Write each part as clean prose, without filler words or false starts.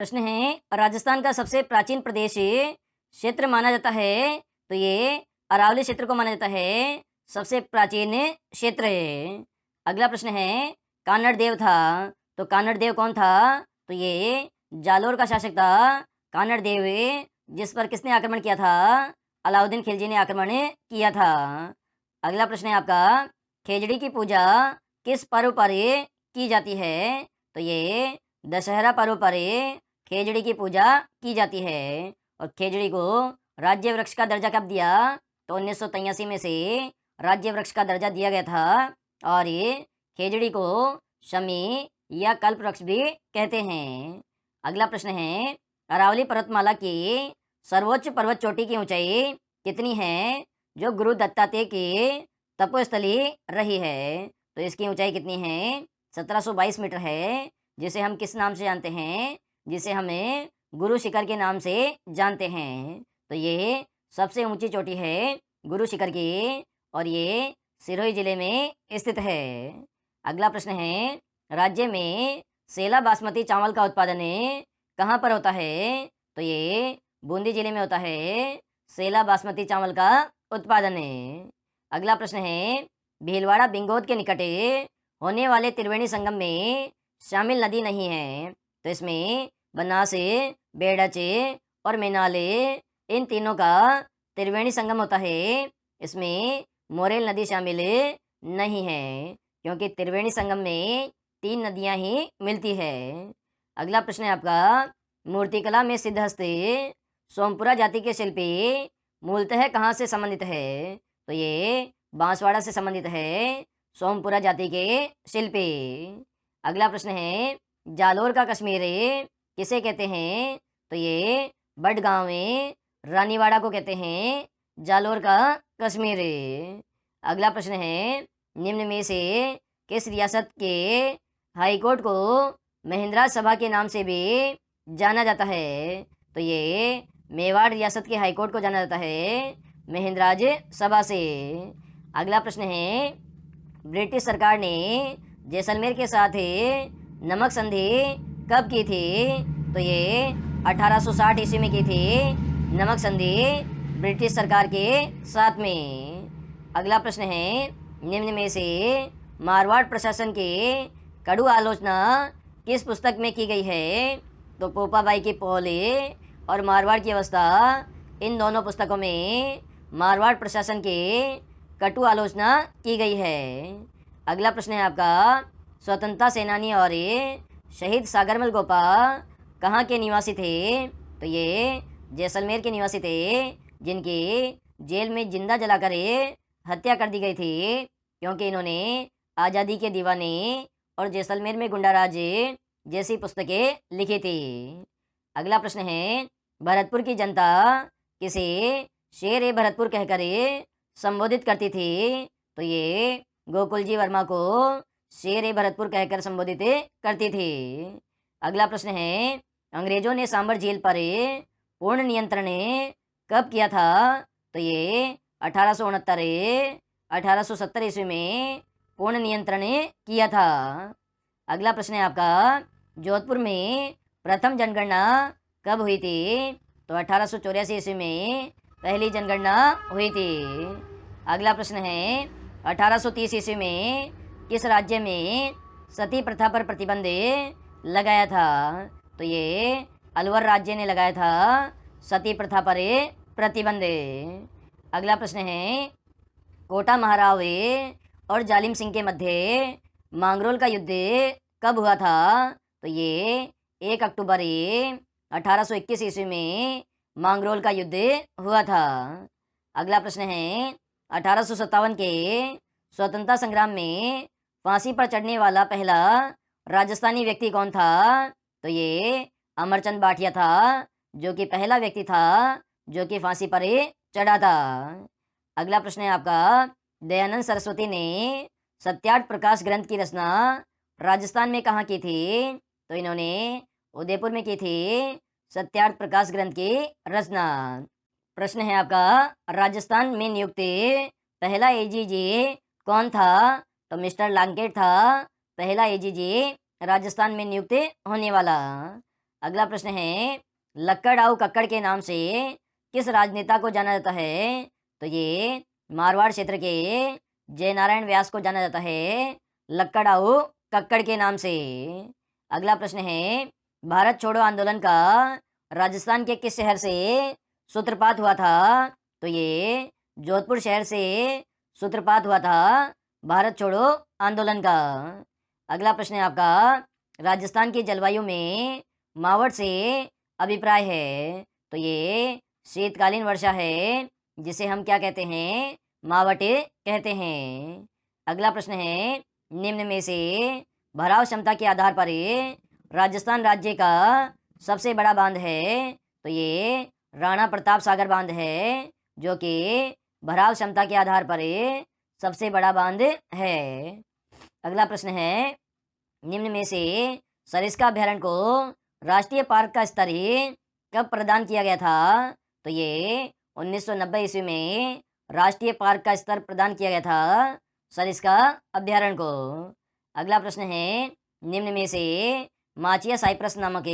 प्रश्न है, राजस्थान का सबसे प्राचीन प्रदेश क्षेत्र माना जाता है, तो ये अरावली क्षेत्र को माना जाता है सबसे प्राचीन क्षेत्र है। अगला प्रश्न है, कानड़ देव था, तो कानड़ देव कौन था? तो ये जालोर का शासक था कानड़ देव, जिस पर किसने आक्रमण किया था? अलाउद्दीन खिलजी ने आक्रमण किया था। अगला प्रश्न है आपका, खेजड़ी की पूजा किस पर्व पर की जाती है? तो ये दशहरा पर्व पर खेजड़ी की पूजा की जाती है। और खेजड़ी को राज्य वृक्ष का दर्जा कब दिया? तो 1983 में से राज्य वृक्ष का दर्जा दिया गया था। और ये खेजड़ी को शमी या कल्प वृक्ष भी कहते हैं। अगला प्रश्न है, अरावली पर्वतमाला की सर्वोच्च पर्वत चोटी की ऊंचाई कितनी है, जो गुरु दत्तात्रेय की तपोस्थली रही है? तो इसकी ऊंचाई कितनी है? 1722 मीटर है, जिसे हम किस नाम से जानते हैं? जिसे हमें गुरु शिखर के नाम से जानते हैं। तो ये सबसे ऊंची चोटी है गुरु शिखर की, और ये सिरोही जिले में स्थित है। अगला प्रश्न है, राज्य में सेला बासमती चावल का उत्पादन कहाँ पर होता है? तो ये बूंदी जिले में होता है सेला बासमती चावल का उत्पादन है। अगला प्रश्न है, भीलवाड़ा बिंगोद के निकट होने वाले त्रिवेणी संगम में शामिल नदी नहीं है, तो इसमें बनासे, बेड़ाचे और मेनाले, इन तीनों का त्रिवेणी संगम होता है। इसमें मोरेल नदी शामिल नहीं है, क्योंकि त्रिवेणी संगम में 3 नदियां ही मिलती है। अगला प्रश्न है आपका, मूर्तिकला में सिद्धहस्त सोमपुरा जाति के शिल्पी मूलतः कहाँ से संबंधित है? तो ये बांसवाड़ा से संबंधित है सोमपुरा जाति के शिल्पी। अगला प्रश्न है, जालोर का कश्मीर किसे कहते हैं? तो ये बडगांव में रानीवाड़ा को कहते हैं जालोर का कश्मीर। अगला प्रश्न है, निम्न में से किस रियासत के हाईकोर्ट को महेंद्रराज सभा के नाम से भी जाना जाता है? तो ये मेवाड़ रियासत के हाईकोर्ट को जाना जाता है महेंद्रराज सभा से। अगला प्रश्न है, ब्रिटिश सरकार ने जैसलमेर के साथ नमक संधि कब की थी? तो ये 1860 ईस्वी में की थी नमक संधि ब्रिटिश सरकार के साथ में। अगला प्रश्न है, निम्न में से मारवाड़ प्रशासन की कड़ू आलोचना किस पुस्तक में की गई है? तो पोपाबाई की पोले और मारवाड़ की अवस्था, इन दोनों पुस्तकों में मारवाड़ प्रशासन की कटु आलोचना की गई है। अगला प्रश्न है आपका, स्वतंत्रता सेनानी और शहीद सागरमल गोपा कहाँ के निवासी थे? तो ये जैसलमेर के निवासी थे, जिनकी जेल में जिंदा जलाकर हत्या कर दी गई थी, क्योंकि इन्होंने आज़ादी के दीवाने और जैसलमेर में गुंडाराज जैसी पुस्तकें लिखी थी। अगला प्रश्न है, भरतपुर की जनता किसे शेर ए भरतपुर कहकर संबोधित करती थी? तो ये गोकुल जी वर्मा को शेर ए भरतपुर कहकर संबोधित करती थी। अगला प्रश्न है, अंग्रेजों ने सांबर झील पर पूर्ण नियंत्रण कब किया था? तो ये 1869 1870 ईस्वी में पूर्ण नियंत्रण किया था। अगला प्रश्न है आपका, जोधपुर में प्रथम जनगणना कब हुई थी? तो 1884 ईस्वी में पहली जनगणना हुई थी। अगला प्रश्न है, 1830 ईस्वी में किस राज्य में सती प्रथा पर प्रतिबंध लगाया था? तो ये अलवर राज्य ने लगाया था सती प्रथा पर प्रतिबंध। अगला प्रश्न है, कोटा महाराव और जालिम सिंह के मध्य मांगरोल का युद्ध कब हुआ था? तो ये 1 अक्टूबर 1821 ईस्वी में मांगरोल का युद्ध हुआ था। अगला प्रश्न है, 1857 के स्वतंत्रता संग्राम में फांसी पर चढ़ने वाला पहला राजस्थानी व्यक्ति कौन था? तो ये अमरचंद भाटिया था, जो कि पहला व्यक्ति था जो कि फांसी पर चढ़ा था। अगला प्रश्न है आपका, दयानंद सरस्वती ने सत्यार्थ प्रकाश ग्रंथ की रचना राजस्थान में कहाँ की थी? तो इन्होंने उदयपुर में की थी सत्यार्थ प्रकाश ग्रंथ की रचना। प्रश्न है आपका, राजस्थान में नियुक्त पहला एजीजी कौन था? तो मिस्टर लांकेट था पहला एजीजी राजस्थान में नियुक्त होने वाला। अगला प्रश्न है, लक्कड़ाऊ कक्कड़ के नाम से किस राजनेता को जाना जाता है? तो ये मारवाड़ क्षेत्र के जयनारायण व्यास को जाना जाता है लक्कड़ाऊ कक्कड़ के नाम से। अगला प्रश्न है, भारत छोड़ो आंदोलन का राजस्थान के किस शहर से सूत्रपात हुआ था? तो ये जोधपुर शहर से सूत्रपात हुआ था भारत छोड़ो आंदोलन का। अगला प्रश्न है आपका, राजस्थान की जलवायु में मावठ से अभिप्राय है? तो ये शीतकालीन वर्षा है, जिसे हम क्या कहते हैं? मावठ कहते हैं। अगला प्रश्न है, निम्न में से भराव क्षमता के आधार पर राजस्थान राज्य का सबसे बड़ा बांध है? तो ये राणा प्रताप सागर बांध है, जो कि भराव क्षमता के आधार पर सबसे बड़ा बांध है। अगला प्रश्न है, निम्न में से सरिस्का अभ्यारण्य को राष्ट्रीय पार्क का स्तर कब प्रदान किया गया था? तो ये 1990 ईस्वी में राष्ट्रीय पार्क का स्तर प्रदान किया गया था सरिस्का अभ्यारण्य को। अगला प्रश्न है, निम्न में से माचिया साइप्रस नामक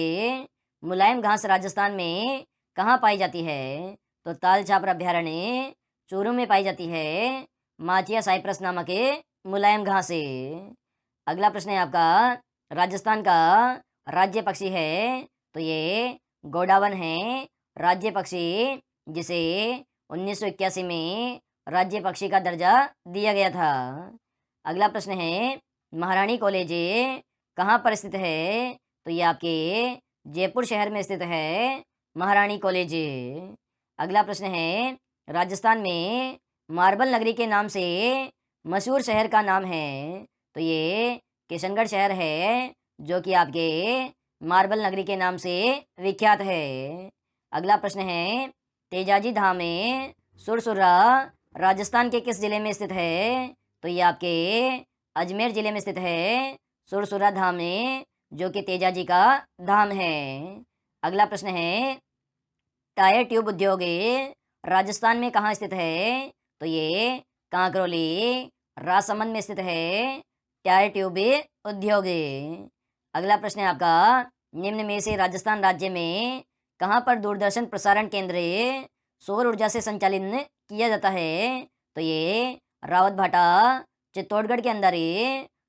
मुलायम घास राजस्थान में कहाँ पाई जाती है? तो ताल छापर अभ्यारण्य चूरू में पाई जाती है माचिया साइप्रस नामक मुलायम घास। अगला प्रश्न है आपका, राजस्थान का राज्य पक्षी है? तो ये गोडावन है राज्य पक्षी, जिसे 1981 में राज्य पक्षी का दर्जा दिया गया था। अगला प्रश्न है, महारानी कॉलेज कहाँ पर स्थित है? तो ये आपके जयपुर शहर में स्थित है महारानी कॉलेज। अगला प्रश्न है, राजस्थान में मार्बल नगरी के नाम से मशहूर शहर का नाम है? तो ये किशनगढ़ शहर है, जो कि आपके मार्बल नगरी के नाम से विख्यात है। अगला प्रश्न है, तेजाजी धाम में सुरसुर्रा राजस्थान के किस जिले में स्थित है? तो ये आपके अजमेर जिले में स्थित है सुरसुर्रा धाम में, जो कि तेजाजी का धाम है। अगला प्रश्न है, टायर ट्यूब उद्योग राजस्थान में कहाँ स्थित है? तो ये कांकरोली राजसमंद में स्थित है टायर ट्यूब उद्योग। अगला प्रश्न है आपका, निम्न में से राजस्थान राज्य में कहाँ पर दूरदर्शन प्रसारण केंद्र सौर ऊर्जा से संचालित किया जाता है? तो ये रावतभाटा चित्तौड़गढ़ के अंदर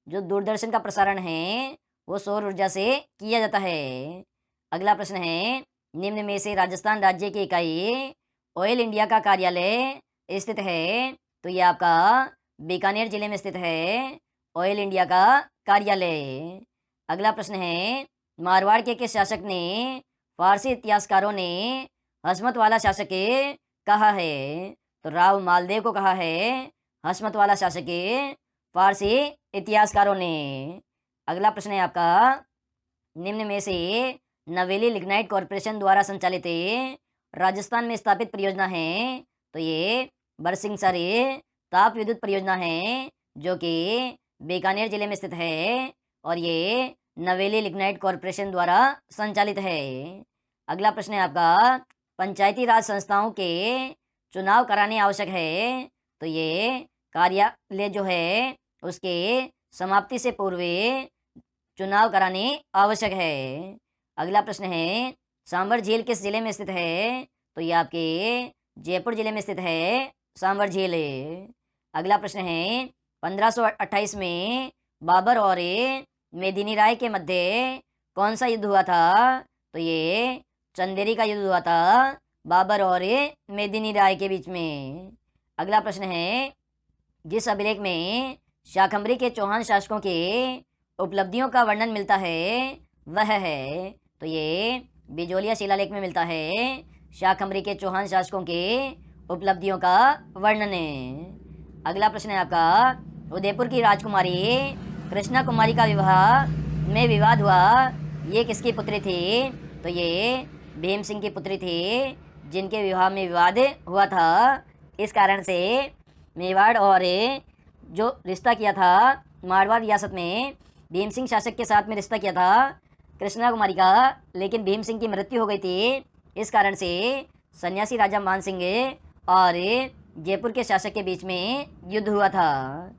जो दूरदर्शन का प्रसारण है वो सौर ऊर्जा से किया जाता है। अगला प्रश्न है, निम्न में से राजस्थान राज्य की इकाई ऑयल इंडिया का कार्यालय स्थित है? तो ये आपका बीकानेर जिले में स्थित है ऑयल इंडिया का कार्यालय। अगला प्रश्न है, मारवाड़ के किस शासक ने फारसी इतिहासकारों ने हसमत वाला शासक कहा है? तो राव मालदेव को कहा है हसमत वाला शासक फारसी इतिहासकारों ने। अगला प्रश्न है आपका, निम्न में से नवेली लिग्नाइट कॉरपोरेशन द्वारा संचालित राजस्थान में स्थापित परियोजना है? तो ये बरसिंहसर ताप विद्युत परियोजना है, जो कि बीकानेर जिले में स्थित है और ये नवेली लिग्नाइट कॉरपोरेशन द्वारा संचालित है। अगला प्रश्न है आपका, पंचायती राज संस्थाओं के चुनाव कराने आवश्यक है? तो ये कार्यालय जो है उसके समाप्ति से पूर्व चुनाव कराने आवश्यक है। अगला प्रश्न है, सांबर झील किस जिले में स्थित है? तो ये आपके जयपुर जिले में स्थित है सांबर झील। अगला प्रश्न है, 1528 में बाबर और मेदिनी राय के मध्य कौन सा युद्ध हुआ था? तो ये चंदेरी का युद्ध हुआ था बाबर और मेदिनी राय के बीच में। अगला प्रश्न है, जिस अभिलेख में शाकंभरी के चौहान शासकों के उपलब्धियों का वर्णन मिलता है वह है? तो ये बिजोलिया शिलालेख में मिलता है शाकंभरी के चौहान शासकों के उपलब्धियों का वर्णन है। अगला प्रश्न है आपका, उदयपुर की राजकुमारी कृष्णा कुमारी का विवाह में विवाद हुआ, ये किसकी पुत्री थी? तो ये भीम सिंह की पुत्री थी, जिनके विवाह में विवाद हुआ था। इस कारण से मेवाड़ और जो रिश्ता किया था मारवाड़ रियासत में भीम सिंह शासक के साथ में रिश्ता किया था कृष्णा कुमारी का, लेकिन भीम सिंह की मृत्यु हो गई थी। इस कारण से सन्यासी राजा मान सिंह और जयपुर के शासक के बीच में युद्ध हुआ था।